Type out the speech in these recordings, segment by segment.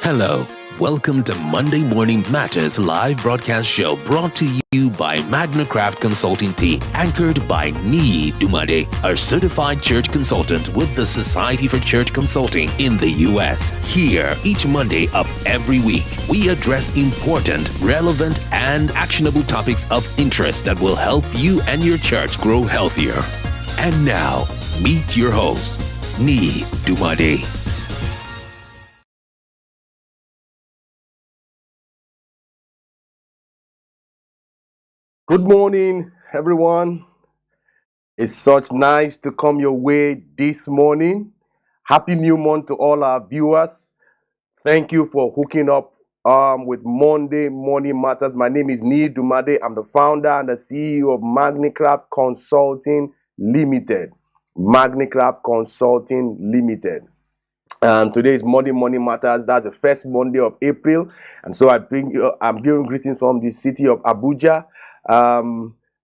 Hello, welcome to Monday Morning Matters live broadcast show brought to you by Magnicraft Consulting team, anchored by Niyi Dunmade, a certified church consultant with the Society for Church Consulting in the U.S. Here, each Monday of every week, we address important, relevant, and actionable topics of interest that will help you and your church grow healthier. And now, meet your host, Niyi Dunmade. Good morning, everyone. It's such nice to come your way this morning. Happy new month to all our viewers. Thank you for hooking up with Monday Morning Matters. My name is Niyi Dunmade. I'm the founder and the CEO of Magnicraft Consulting Limited. Magnicraft Consulting Limited. Today is Monday Morning Matters. That's the first Monday of April. And so I'm giving greetings from the city of Abuja.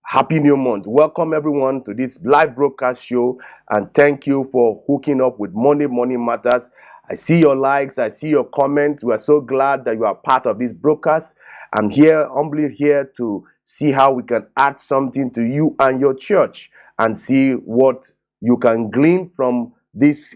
Happy new month. Welcome everyone to this live broadcast show, and thank you for hooking up with Monday Morning Matters. I see your likes, I see your comments. We are so glad that you are part of this broadcast. I'm humbly here to see how we can add something to you and your church and see what you can glean from this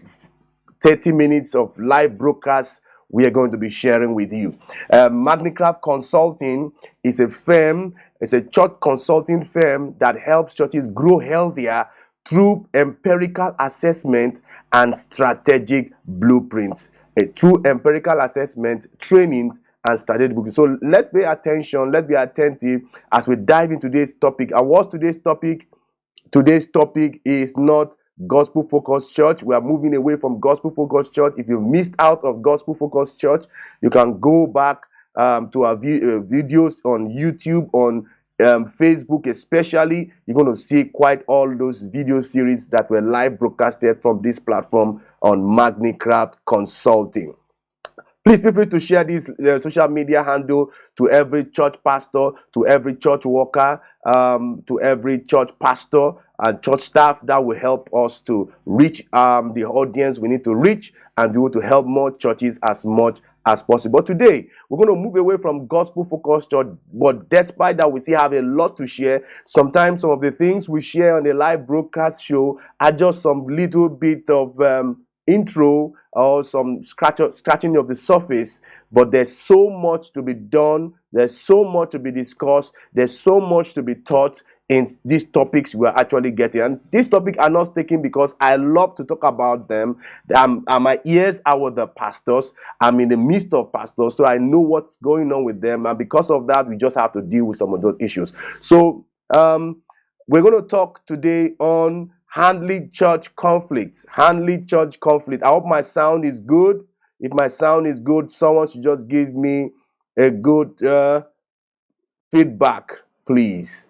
30 minutes of live broadcast we are going to be sharing with you. Magnicraft Consulting is a firm, it's a church consulting firm that helps churches grow healthier through empirical assessment and strategic blueprints. Through empirical assessment, trainings, and strategic blueprints. So let's pay attention, let's be attentive as we dive into today's topic. And what's today's topic? Today's topic is not Gospel Focused Church. We are moving away from Gospel Focused Church. If you missed out of Gospel Focused Church, you can go back to our videos on YouTube, on Facebook especially. You're going to see quite all those video series that were live broadcasted from this platform on Magnicraft Consulting. Please feel free to share this social media handle to every church pastor, to every church worker, to every church pastor and church staff. That will help us to reach the audience we need to reach and be able to help more churches as much as possible. Today, we're going to move away from gospel-focused church, but despite that, we still have a lot to share. Sometimes some of the things we share on the live broadcast show are just some little bit of intro or some scratching of the surface, but there's so much to be done, there's so much to be discussed, there's so much to be taught in these topics we're actually getting. And these topics are not taken because I love to talk about them. My ears are with the pastors. I'm in the midst of pastors, so I know what's going on with them, and because of that, we just have to deal with some of those issues. So we're going to talk today on handling church conflicts. Handling church conflict. I hope my sound is good. If my sound is good, someone should just give me a good feedback, please.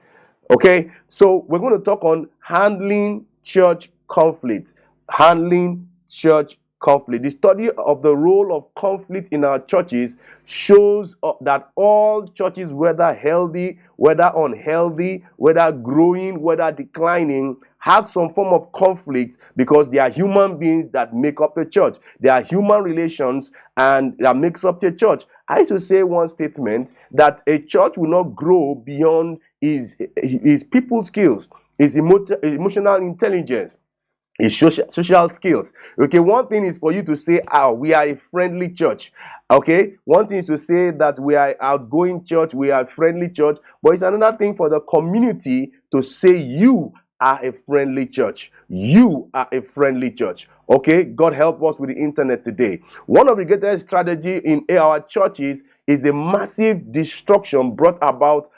Okay, so we're going to talk on handling church conflict. Handling church conflict. The study of the role of conflict in our churches shows that all churches, whether healthy, whether unhealthy, whether growing, whether declining, have some form of conflict because they are human beings that make up a church. They are human relations and that makes up the church. I used to say one statement that a church will not grow beyond his people skills, his emotional intelligence, his social skills. Okay, one thing is for you to say, we are a friendly church. Okay, one thing is to say that we are outgoing church, we are a friendly church, but it's another thing for the community to say you are a friendly church. You are a friendly church. Okay, God help us with the internet today. One of the greatest strategies in our churches is a massive destruction brought about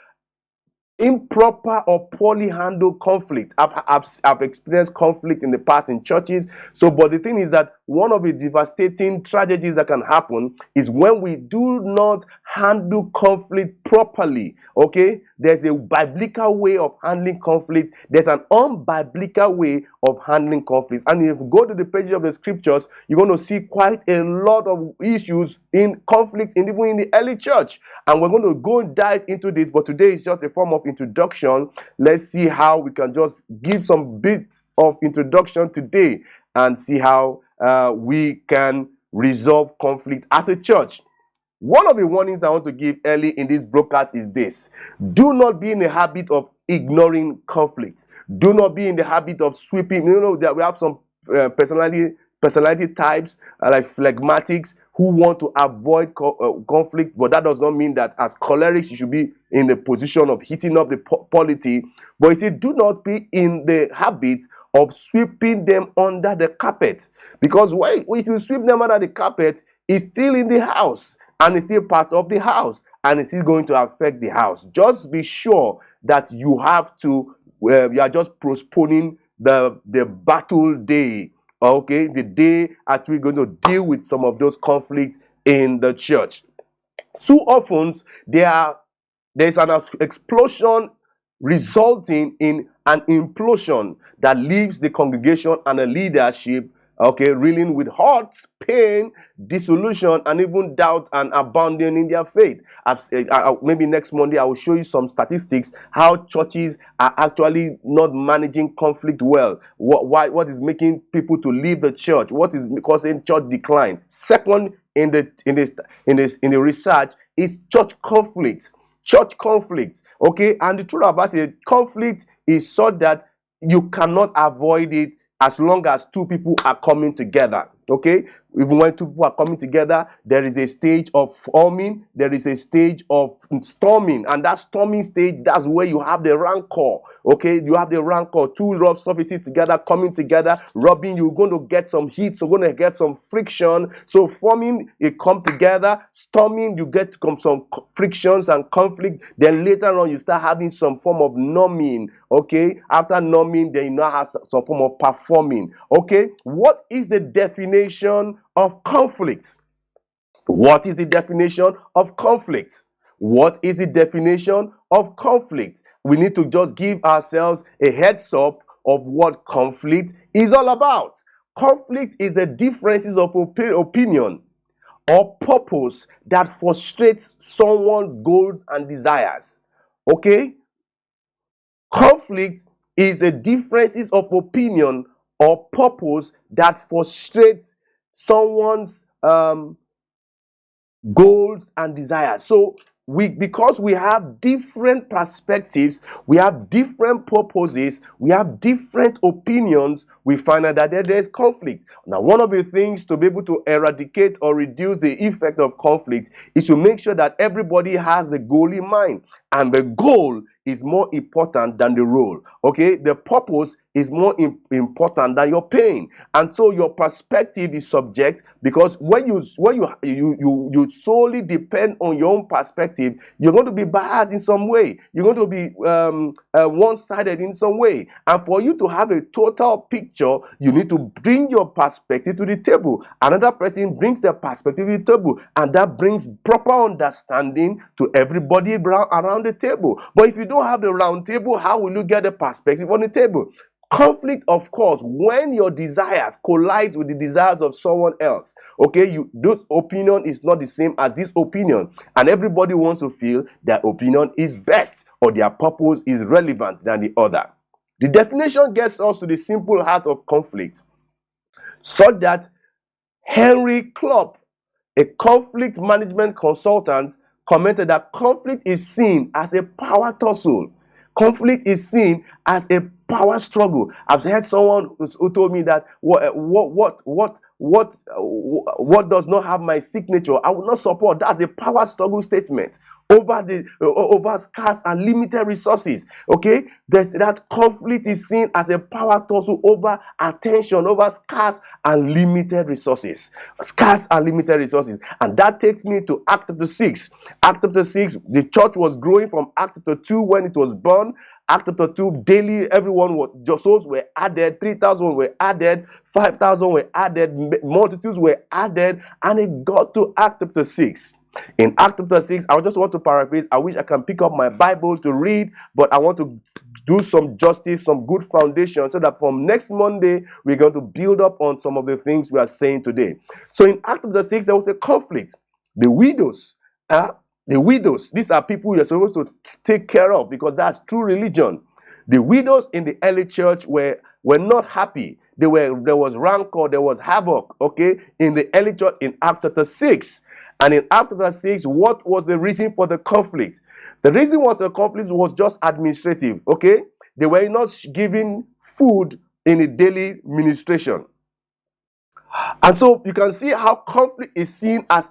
improper or poorly handled conflict. I've experienced conflict in the past in churches. So, but the thing is that one of the devastating tragedies that can happen is when we do not handle conflict properly. Okay, there's a biblical way of handling conflict. There's an unbiblical way of handling conflicts. And if you go to the pages of the scriptures, you're going to see quite a lot of issues in conflict, even in the early church. And we're going to go and dive into this. But today is just a form of introduction. Let's see how we can just give some bits of introduction today and see how we can resolve conflict as a church. One of the warnings I want to give early in this broadcast is this: do not be in the habit of ignoring conflict. Do not be in the habit of sweeping. You know that we have some personality types like phlegmatics who want to avoid conflict, but that does not mean that as cholerics you should be in the position of heating up the polity. But you see, do not be in the habit of sweeping them under the carpet, because if you sweep them under the carpet, it's still in the house and it's still part of the house and it's still going to affect the house. Just be sure that you have to you are just postponing the battle day, okay, the day at we're going to deal with some of those conflicts in the church. Too often there's an explosion resulting in an implosion that leaves the congregation and the leadership, okay, reeling with hurt, pain, disillusion, and even doubt and abandoning their faith. Maybe next Monday I will show you some statistics how churches are actually not managing conflict well. What is making people to leave the church? What is causing church decline? Second, in the research is church conflict. Church conflict, okay, and the truth about it, conflict is such that you cannot avoid it as long as two people are coming together, okay. Even when two people are coming together, there is a stage of forming, there is a stage of storming, and that storming stage, that's where you have the rancor, okay. You have the rancor, two rough surfaces together, coming together, rubbing. You're going to get some heat, so you're going to get some friction. So forming, it come together. Storming, you get some frictions and conflict. Then later on, you start having some form of numbing, okay. After numbing, then you now have some form of performing, okay. What is the definition of conflict? What is the definition of conflict? What is the definition of conflict? We need to just give ourselves a heads up of what conflict is all about. Conflict is the differences of opinion or purpose that frustrates someone's goals and desires. Okay? Conflict is a differences of opinion or purpose that frustrates someone's goals and desires. So because we have different perspectives, we have different purposes, we have different opinions, we find out that there is conflict. Now, one of the things to be able to eradicate or reduce the effect of conflict is to make sure that everybody has the goal in mind, and the goal is more important than the role. Okay, the purpose is more important than your pain, and so your perspective is subject, because when you solely depend on your own perspective, you're going to be biased in some way. You're going to be one-sided in some way, and for you to have a total picture, you need to bring your perspective to the table. Another person brings their perspective to the table, and that brings proper understanding to everybody around the table. But if you don't have the round table, how will you get the perspective on the table? Conflict, of course, when your desires collide with the desires of someone else. Okay, this opinion is not the same as this opinion, and everybody wants to feel their opinion is best or their purpose is relevant than the other. The definition gets us to the simple heart of conflict, so that Henry Klopp, a conflict management consultant, commented that conflict is seen as a power tussle. Conflict is seen as a power struggle. I've heard someone who told me that what does not have my signature, I will not support. That's a power struggle statement over scarce and limited resources. Okay, that conflict is seen as a power tussle over attention, over scarce and limited resources. Scarce and limited resources. And that takes me to Act chapter 6. Act chapter 6, the church was growing from Act chapter 2 when it was born. Act chapter 2, daily, souls were added, 3,000 were added, 5,000 were added, multitudes were added, and it got to Act chapter 6. In Act chapter 6, I just want to paraphrase. I wish I can pick up my Bible to read, but I want to do some justice, some good foundation, so that from next Monday, we're going to build up on some of the things we are saying today. So in Act chapter 6, there was a conflict. The widows, these are people you're supposed to take care of, because that's true religion. The widows in the early church were not happy. There was rancor, there was havoc, okay, in the early church in Act chapter 6. And in Act chapter 6, what was the reason for the conflict? The reason was the conflict was just administrative, okay? They were not given food in a daily ministration. And so you can see how conflict is seen as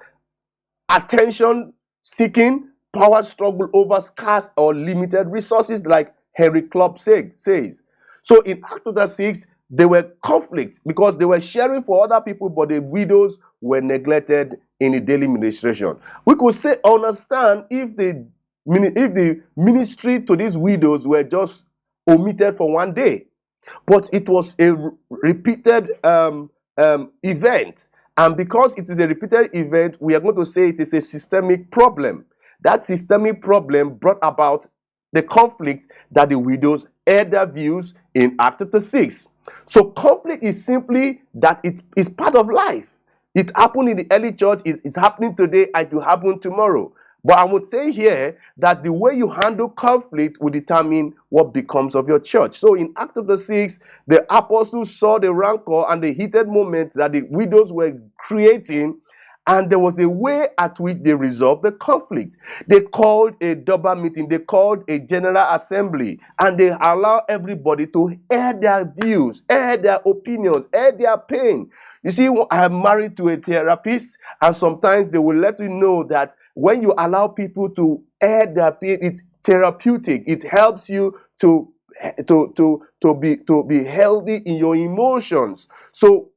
attention seeking, power struggle over scarce or limited resources, like Henry Club says. So in Act chapter 6, there were conflicts because they were sharing for other people, but the widows were neglected in the daily ministration. We could say, understand if the ministry to these widows were just omitted for one day, but it was a repeated event. And because it is a repeated event, we are going to say it is a systemic problem. That systemic problem brought about the conflict that the widows aired their views in Act chapter 6. So conflict is simply that it's part of life. It happened in the early church, it's happening today, and it will happen tomorrow. But I would say here that the way you handle conflict will determine what becomes of your church. So in Act chapter 6, the apostles saw the rancor and the heated moment that the widows were creating, and there was a way at which they resolved the conflict. They called a double meeting, they called a general assembly, and they allowed everybody to air their views, air their opinions, air their pain. You see, I am married to a therapist, and sometimes they will let you know that when you allow people to air their pain, it's therapeutic. It helps you to be healthy in your emotions. So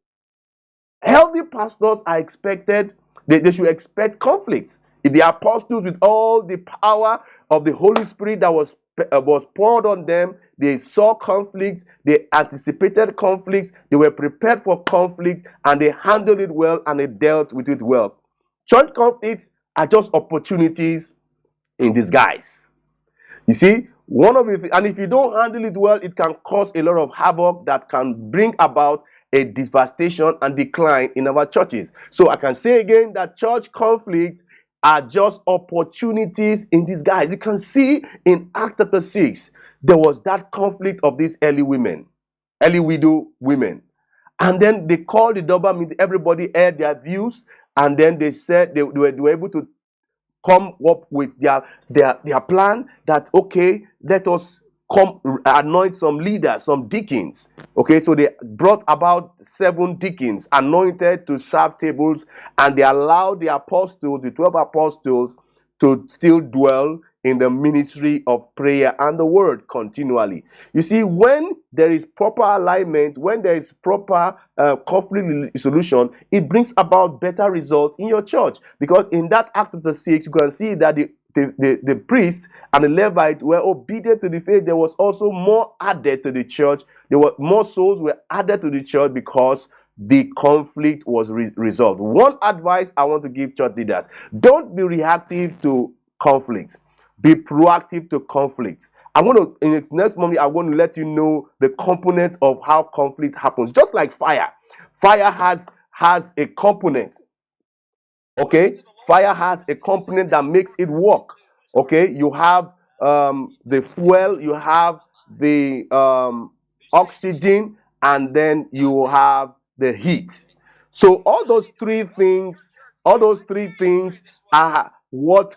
healthy pastors are expected, they should expect conflict. If the apostles, with all the power of the Holy Spirit that was poured on them, they saw conflict, they anticipated conflicts, they were prepared for conflict, and they handled it well and they dealt with it well. Church conflicts are just opportunities in disguise. You see, one of the and if you don't handle it well, it can cause a lot of havoc that can bring about a devastation and decline in our churches. So I can say again that church conflicts are just opportunities in disguise. You can see in Act chapter 6, there was that conflict of these early widow women. And then they called the double meeting, everybody aired their views, and then they said they were able to come up with their plan that, okay, let us come anoint some leaders, some deacons. Okay, so they brought about 7 deacons anointed to serve tables, and they allowed the apostles, the 12 apostles, to still dwell in the ministry of prayer and the word continually. You see, when there is proper alignment, when there is proper conflict solution, it brings about better results in your church. Because in that Act chapter 6, you can see that the priest and the Levite were obedient to the faith. There was also more added to the church. There were more souls were added to the church because the conflict was resolved. One advice I want to give church leaders: don't be reactive to conflict. Be proactive to conflict. I'm going to, in the next moment, I'm going to let you know the component of how conflict happens. Just like fire. Fire has a component. Okay? Fire has a component that makes it work. Okay? You have the fuel, you have the oxygen, and then you have the heat. So all those three things are what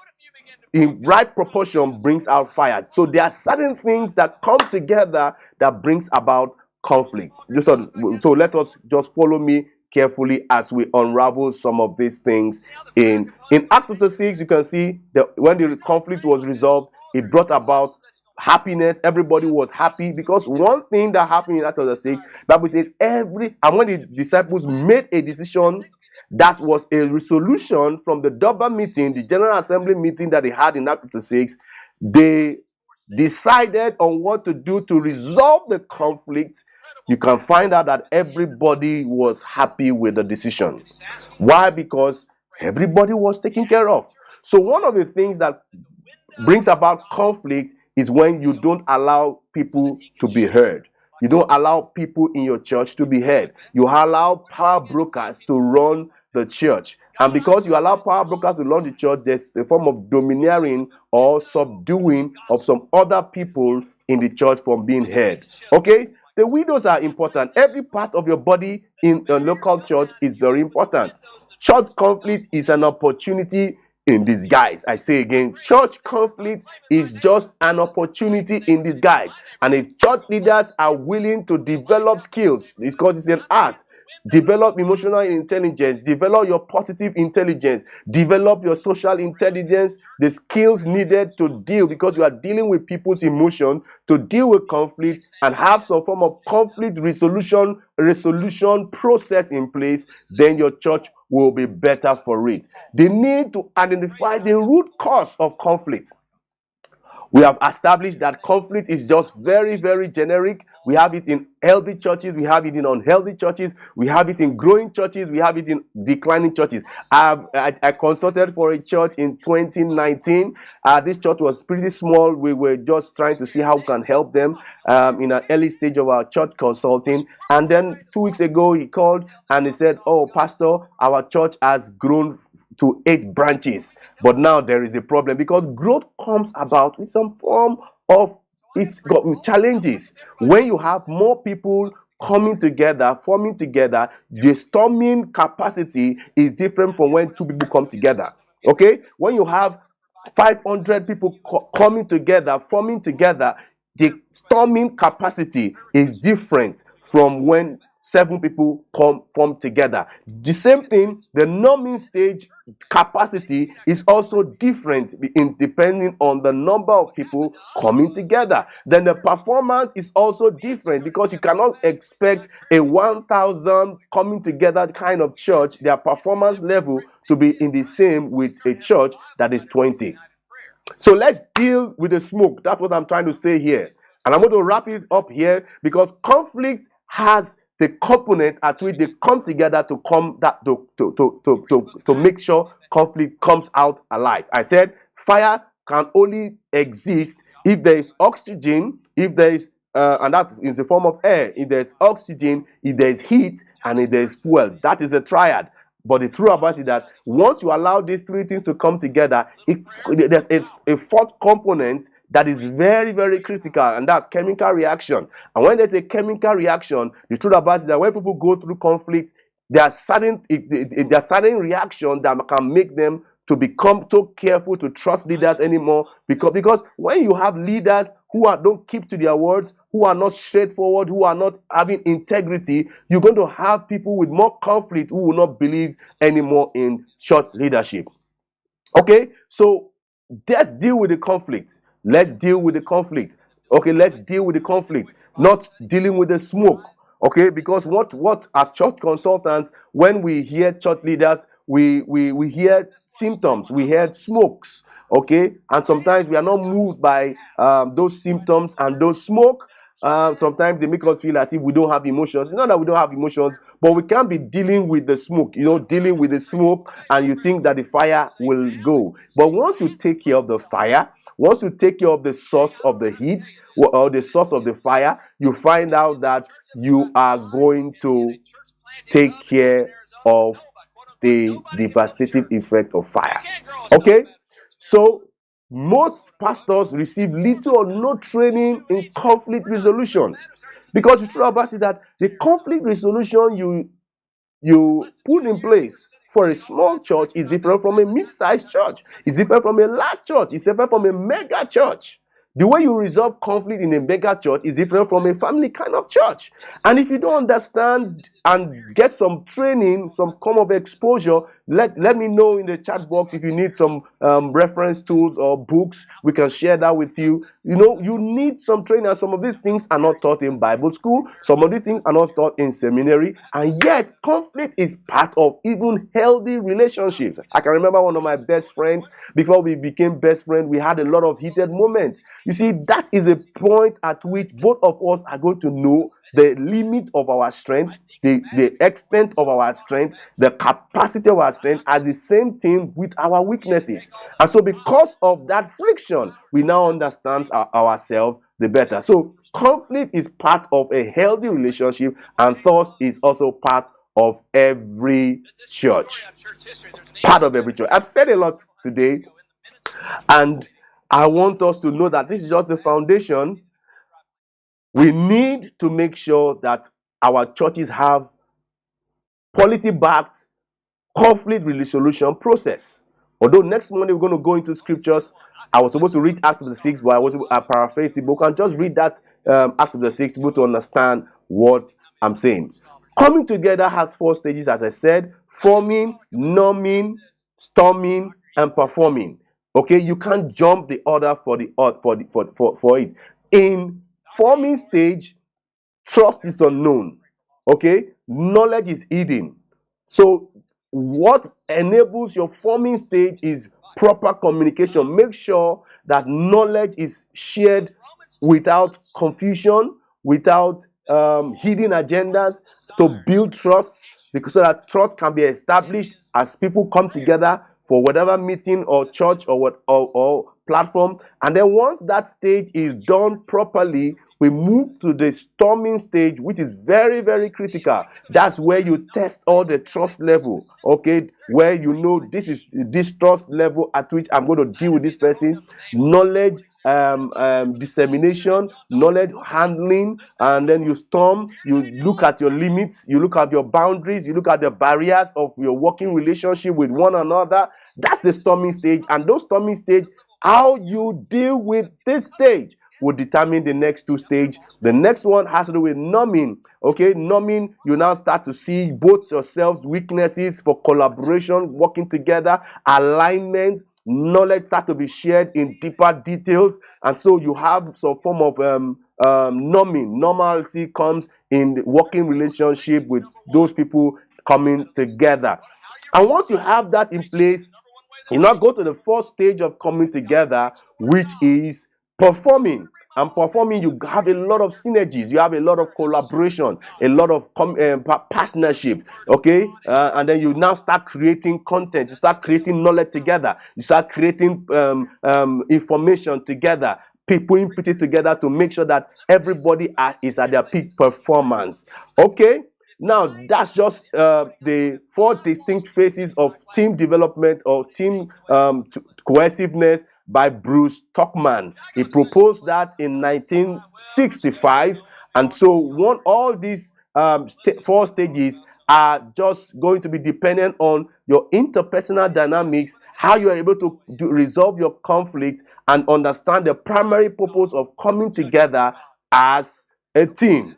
in right proportion brings out fire. So there are certain things that come together that brings about conflict. So let us just follow me carefully as we unravel some of these things. In Act chapter 6, you can see that when the conflict was resolved, it brought about happiness. Everybody was happy because one thing that happened in Act chapter 6, Bible said and when the disciples made a decision, that was a resolution from the double meeting, the general assembly meeting that they had in Act chapter 6. They decided on what to do to resolve the conflict. You can find out that everybody was happy with the decision. Why? Because everybody was taken care of. So one of the things that brings about conflict is when you don't allow people to be heard. You don't allow people in your church to be heard. You allow power brokers to run the church. And because you allow power brokers to run the church, there's a form of domineering or subduing of some other people in the church from being heard. Okay? The widows are important. Every part of your body in a local church is very important. church conflict is an opportunity in disguise. I say again, church conflict is just an opportunity in disguise. And if church leaders are willing to develop skills, because it's an art, develop emotional intelligence, develop your positive intelligence, develop your social intelligence, the skills needed to deal, because you are dealing with people's emotion, to deal with conflict and have some form of conflict resolution process in place, then your church will be better for it. They need to identify the root cause of conflict. We have established that conflict is just very, very generic. We have it in healthy churches, we have it in unhealthy churches, we have it in growing churches, we have it in declining churches. I consulted for a church in 2019. This church was pretty small. We were just trying to see how we can help them in an early stage of our church consulting. And then 2 weeks ago, he called and he said, "Oh, Pastor, our church has grown to 8 branches, but now there is a problem," because growth comes about with some form of, it's got with challenges. When you have more people coming together, forming together, the storming capacity is different from when 2 people come together. Okay, when you have 500 people coming together, forming together, the storming capacity is different from when 7 people form together. The same thing, the numbing stage capacity is also different depending on the number of people coming together. Then the performance is also different, because you cannot expect a 1,000 coming together kind of church, their performance level, to be in the same with a church that is 20. So let's deal with the smoke. That's what I'm trying to say here. And I'm going to wrap it up here, because conflict has the component at which they come together to come that to make sure conflict comes out alive. I said fire can only exist if there is oxygen, if there is and that is the form of air. If there's oxygen, if there's heat, and if there's fuel, that is a triad. But the truth about it is that once you allow these 3 things to come together, there's a fourth component that is very, very critical, and that's chemical reaction. And when there's a chemical reaction, the truth about it is that when people go through conflict, there are certain reactions that can make them to become so careful to trust leaders anymore, because when you have leaders who don't keep to their words, who are not straightforward, who are not having integrity, you're going to have people with more conflict who will not believe anymore in church leadership. Okay, so let's deal with the conflict. Let's deal with the conflict. Okay, let's deal with the conflict, not dealing with the smoke. Okay, because what as church consultants, when we hear church leaders, we hear symptoms, we hear smokes. Okay, and sometimes we are not moved by those symptoms and those smoke. Sometimes they make us feel as if we don't have emotions. It's not that we don't have emotions, but we can't be dealing with the smoke, dealing with the smoke, and you think that the fire will go. But once you take care of the fire, once you take care of the source of the heat or the source of the fire, you find out that you are going to take care of the devastating effect of fire. Okay? So most pastors receive little or no training in conflict resolution, because the truth about it is that the conflict resolution you put in place for a small church is different from a mid-sized church. It's different from a large church. It's different from a mega church. The way you resolve conflict in a mega church is different from a family kind of church. And if you don't understand and get some training, some form of exposure, let me know in the chat box if you need some reference tools or books. We can share that with you. You need some training. Some of these things are not taught in Bible school. Some of these things are not taught in seminary. And yet, conflict is part of even healthy relationships. I can remember one of my best friends, before we became best friends, we had a lot of heated moments. You see, that is a point at which both of us are going to know the limit of our strength, the extent of our strength, the capacity of our strength, as the same thing with our weaknesses. And so because of that friction, we now understand ourselves the better. So conflict is part of a healthy relationship, and thus is also part of every church. Part of every church. I've said a lot today, and I want us to know that this is just the foundation. We need to make sure that our churches have quality-backed conflict resolution process. Although next Monday we're going to go into scriptures, I was supposed to read Act of the 6, but I paraphrased the book and just read that Act of the 6 to be able to understand what I'm saying. Coming together has 4 stages, as I said: forming, norming, storming, and performing. Okay, you can't jump the order for it. In forming stage, trust is unknown. Okay, knowledge is hidden. So what enables your forming stage is proper communication. Make sure that knowledge is shared without confusion, without hidden agendas, to build trust, because so that trust can be established as people come together for whatever meeting or church or or platform. And then once that stage is done properly, we move to the storming stage, which is very, very critical. That's where you test all the trust level, okay? Where you know this is this trust level at which I'm going to deal with this person. Knowledge dissemination, knowledge handling, and then you storm. You look at your limits, you look at your boundaries, you look at the barriers of your working relationship with one another. That's the storming stage. And those storming stage, how you deal with this stage will determine the next 2 stages. The next one has to do with numbing. Okay, numbing, you now start to see both yourselves weaknesses for collaboration, working together, alignment. Knowledge start to be shared in deeper details, and so you have some form of numbing. Normalcy comes in the working relationship with those people coming together. And once you have that in place, you now go to the 4th stage of coming together, which is performing. And performing, you have a lot of synergies, you have a lot of collaboration, a lot of partnership. Okay, and then you now start creating content, you start creating knowledge together, you start creating information together, people put it together to make sure that everybody is at their peak performance. Okay, now that's just the 4 distinct phases of team development or team cohesiveness by Bruce Tuckman. He proposed that in 1965, and so all these 4 stages are just going to be dependent on your interpersonal dynamics, how you are able to resolve your conflict and understand the primary purpose of coming together as a team,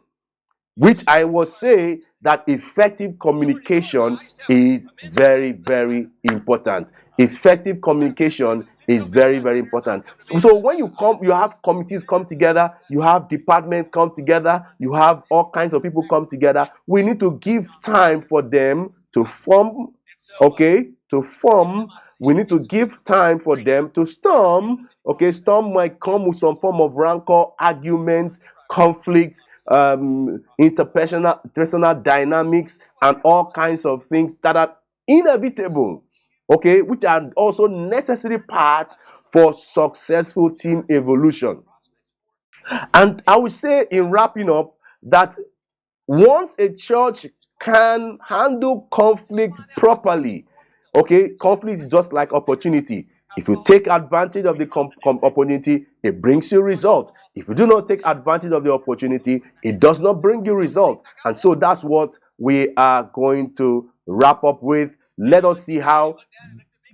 which I will say that effective communication is very, very important. Effective communication is very, very important. So when you have committees come together, you have departments come together, you have all kinds of people come together. We need to give time for them to form. Okay, to form. We need to give time for them to storm. Okay, storm might come with some form of rancor, argument, conflict, interpersonal personal dynamics, and all kinds of things that are inevitable, okay, which are also necessary part for successful team evolution. And I would say, in wrapping up, that once a church can handle conflict properly, okay, conflict is just like opportunity. If you take advantage of the opportunity, it brings you result. If you do not take advantage of the opportunity, it does not bring you result. And so that's what we are going to wrap up with. Let us see how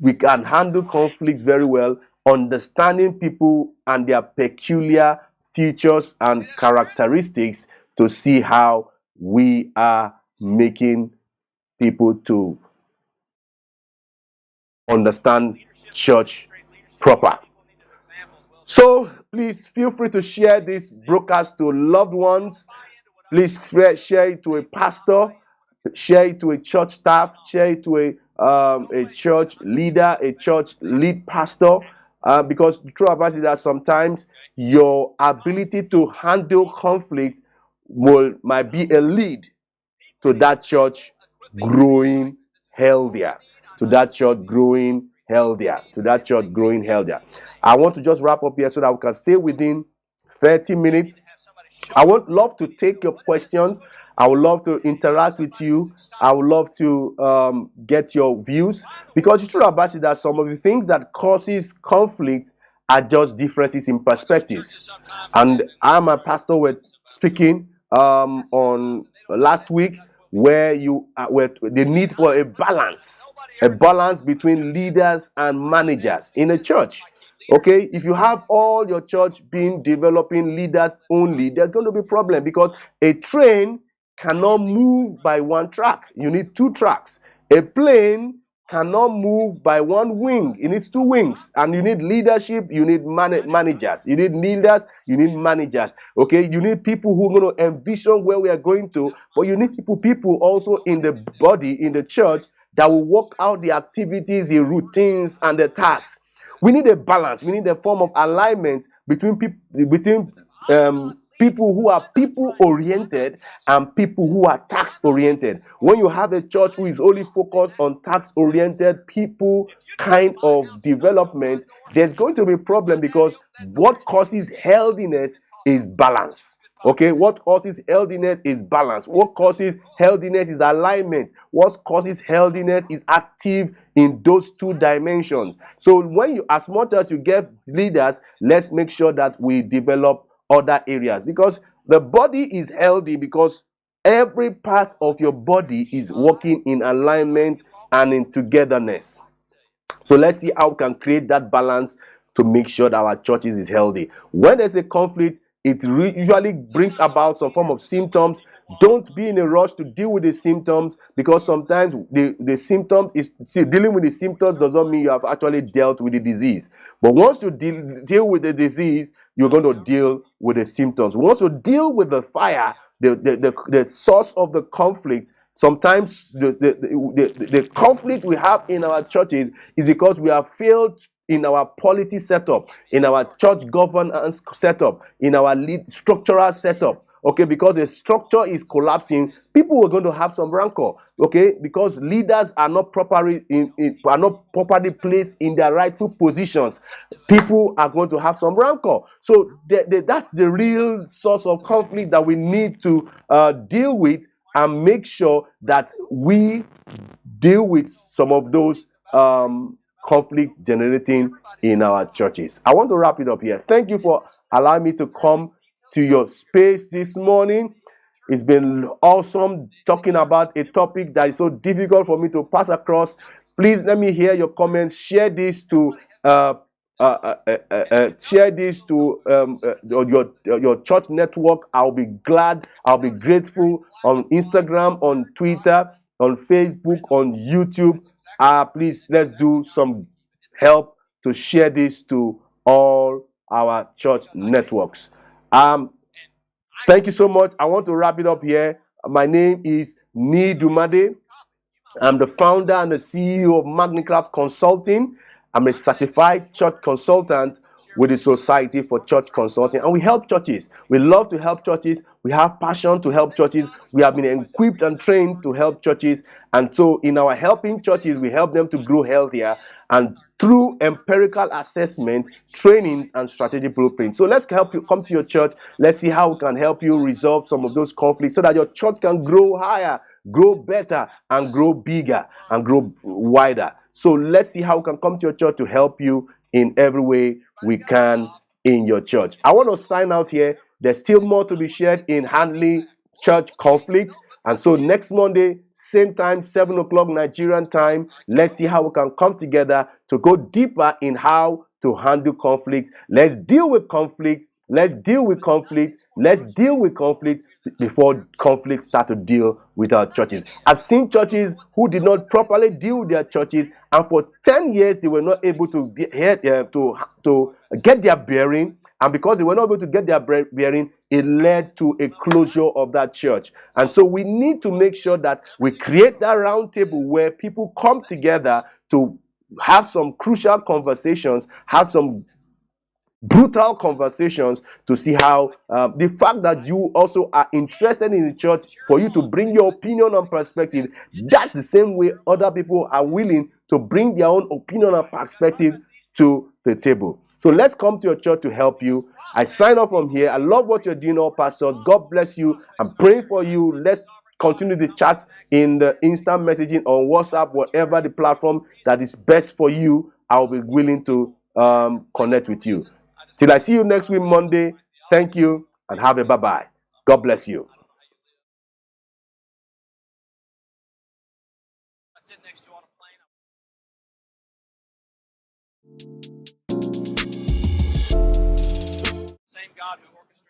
we can handle conflict very well, understanding people and their peculiar features and characteristics, to see how we are making people to understand church proper. So please feel free to share this broadcast to loved ones. Please share it to a pastor, share it to a church staff, share it to a church leader, a church lead pastor, because the truth about it is that sometimes your ability to handle conflict might be a lead to that church growing healthier, to that church growing healthier, to that church growing healthier. I want to just wrap up here so that we can stay within 30 minutes. I would love to take your questions. I would love to interact with you. I would love to get your views, because the truth about it is that some of the things that causes conflict are just differences in perspectives. And I and my pastor were speaking on last week. where the need for a balance between leaders and managers in a church. Okay, if you have all your church being developing leaders only, there's going to be a problem, because a train cannot move by one track. You need two tracks. A plane cannot move by one wing. It needs two wings. And you need leadership, you need managers. You need leaders, you need managers. Okay, you need people who are going to envision where we are going to, but you need people also in the body, in the church, that will work out the activities, the routines, and the tasks. We need a balance. We need a form of alignment between people who are people oriented and people who are task oriented. When you have a church who is only focused on task oriented people kind of development, there's going to be a problem, because what causes healthiness is balance. Okay, what causes healthiness is balance. What causes healthiness is alignment. What causes healthiness is active in those two dimensions. So when you, as much as you get leaders, let's make sure that we develop other areas, because the body is healthy because every part of your body is working in alignment and in togetherness. So let's see how we can create that balance to make sure that our churches is healthy. When there's a conflict, it usually brings about some form of symptoms. Don't be in a rush to deal with the symptoms, because sometimes the symptoms is, see, dealing with the symptoms does not mean you have actually dealt with the disease. But once you deal with the disease, you're going to deal with the symptoms. Once you deal with the fire, the source of the conflict, sometimes the conflict we have in our churches is because we have failed in our polity setup, in our church governance setup, in our structural setup. Okay, because the structure is collapsing, people are going to have some rancor. Okay, because leaders are not properly placed in their rightful positions, people are going to have some rancor. So that's the real source of conflict that we need to deal with, and make sure that we deal with some of those conflict generating in our churches. I want to wrap it up here. Thank you for allowing me to come to your space this morning. It's been awesome talking about a topic that is so difficult for me to pass across. Please let me hear your comments. Share this to your church network. I'll be glad. I'll be grateful. On Instagram, on Twitter, on Facebook, on YouTube. Please, let's do some help to share this to all our church networks. Thank you so much. I want to wrap it up here. My name is Niyi Dunmade. I'm the founder and the CEO of Magnicraft Consulting. I'm a certified church consultant with the Society for Church Consulting, and we help churches. We love to help churches. We have passion to help churches. We have been equipped and trained to help churches, and so in our helping churches, we help them to grow healthier, and through empirical assessment, trainings, and strategic blueprints. So let's help you come to your church. Let's see how we can help you resolve some of those conflicts so that your church can grow higher, grow better, and grow bigger, and grow wider. So let's see how we can come to your church to help you in every way we can in your church. I want to sign out here. There's still more to be shared in handling church conflict. And so next Monday, same time, 7 o'clock Nigerian time, let's see how we can come together to go deeper in how to handle conflict. Let's deal with conflict. Let's deal with conflict. Let's deal with conflict before conflict start to deal with our churches. I've seen churches who did not properly deal with their churches, and for 10 years they were not able to get their bearing. And because they were not able to get their bearing, it led to a closure of that church. And so we need to make sure that we create that round table where people come together to have some crucial conversations, have some brutal conversations to see how the fact that you also are interested in the church, for you to bring your opinion and perspective, that's the same way other people are willing to bring their own opinion and perspective to the table. So let's come to your church to help you. I sign off from here. I love what you're doing, all pastors. God bless you. I'm praying for you. Let's continue the chat in the instant messaging on WhatsApp, whatever the platform that is best for you. I'll be willing to connect with you. Till I see you next week, Monday, thank you and have a bye-bye. God bless you. sit next to on a plane. Same God who orchestrated